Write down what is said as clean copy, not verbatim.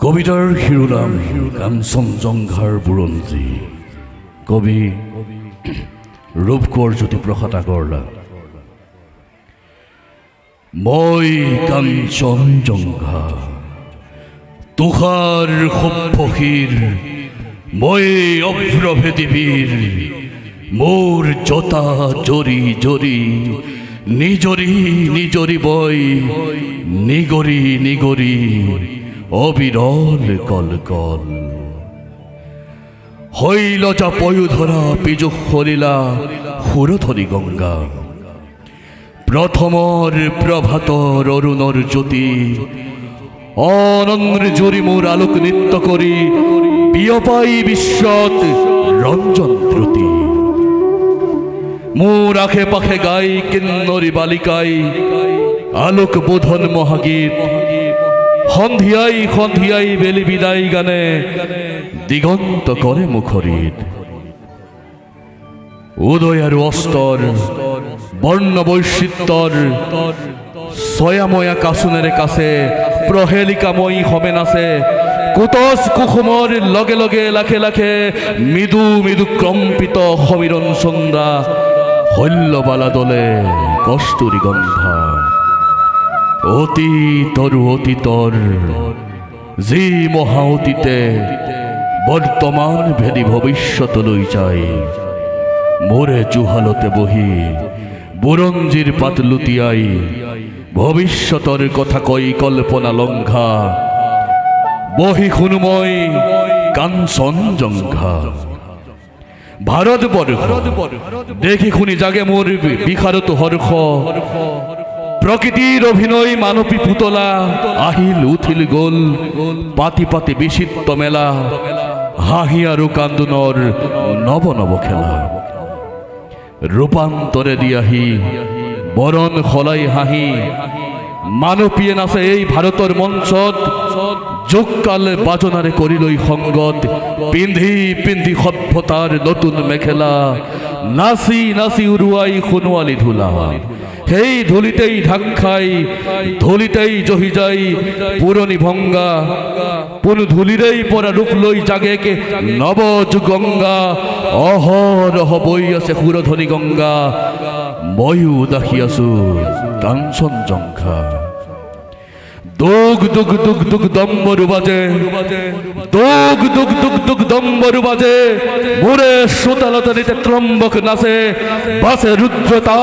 কবিতার শিরোনাম কাঞ্চনজঙ্ঘাৰ বুৰঞ্জী। কবি ৰূপকোঁৱৰ জ্যোতিপ্ৰসাদ আগৰৱালা। মই কাঞ্চনজঙ্ঘা তুষাৰ সভ্যশীৰ, মই অভ্ৰভেদী বীৰ, মোৰ জতা জৰি জৰি নিজৰি নিজৰি বৈ নিগৰি নিগৰি অবিৰল কল কল। শৈলজা পয়োধৰা পীযুষ সলিলা সুৰধৰি গংগা। প্ৰথমৰ প্ৰভাতৰ অৰুণৰ জ্যোতি অনন্ৰ জুৰি মোৰ আলোক নৃত্য কৰি বিয়পাই বিশ্বত ৰঞ্জন দ্ৰুতি। মোৰ আশে পাশে গাই কিন্নৰী বালিকাই আলোক বোধন মহাগীত। সন্ধিয়াই সন্ধিয়াই বেলি বিদায় গানে দিগন্ত কৰে মুখৰিত। উদয় আৰু অস্তৰ বৰ্ণ বৈচিত্ৰৰ ছয়াময়া কাচোনেৰে কাছে প্ৰহেলিকাময়ী সমেন আছে। কুটচ কুসুমৰ লগে লগে লাখে লাখে মৃদু মৃদু কম্পিত সমীৰণ চন্দা শল্যবালা দলে কস্তুৰী গন্ধা। অতীতৰ অতীতৰ যি মহা অতীতে বৰ্তমান ভেদি ভৱিষ্যতলৈ যায়। মোৰে জুহালতে বহি বুৰঞ্জীৰ পাত লুটিয়াই ভৱিষ্যতৰ কথা কৈ কল্পনা লংঘা। বহি শুনো মই কাঞ্চনজঙ্ঘা। ভাৰতবৰ্ষ দেখি শুনি জাগে মোৰ বিষাদত হৰ্ষ। প্ৰকৃতিৰ অভিনয় মানৱী পুতলা আহিল উঠিল গ'ল পাতি পাতি বিচিত্ৰ মেলা। হাঁহি আৰু কান্দোনৰ নৱ নৱ খেলা। ৰূপান্তৰে দি আহি বৰণ সলাই হাঁহি মানৱীয়ে নাচে এই ভাৰতৰ মঞ্চত। যোগকাল বাজনাৰে কৰি লৈ সংগত পিন্ধি পিন্ধি সভ্যতাৰ নতুন মেখেলা। নাচি নাচি উৰুৱাই সোণোৱালী ধূলা। সেই ধূলিতেই ঢাক খাই ধূলিতেই জহি যায় পুৰণি ভংগা। পুনু ধূলিৰেই পৰা ৰূপ লৈ জাগেকে নৱ যুগংগা। অহৰহ বৈ আছে সুৰধনী গংগা। ময়ো দেখি আছো কাঞ্চনজঙ্ঘা। দুগ দুগ দুগ দুগ দম্বৰু বাজে, দুগ দুগ দুগ দুগ দম্বৰু বাজে। মোৰে শ্ৰোতালতানিতে ত্ৰম্বক নাচে বাছে ৰুদ্ৰতা।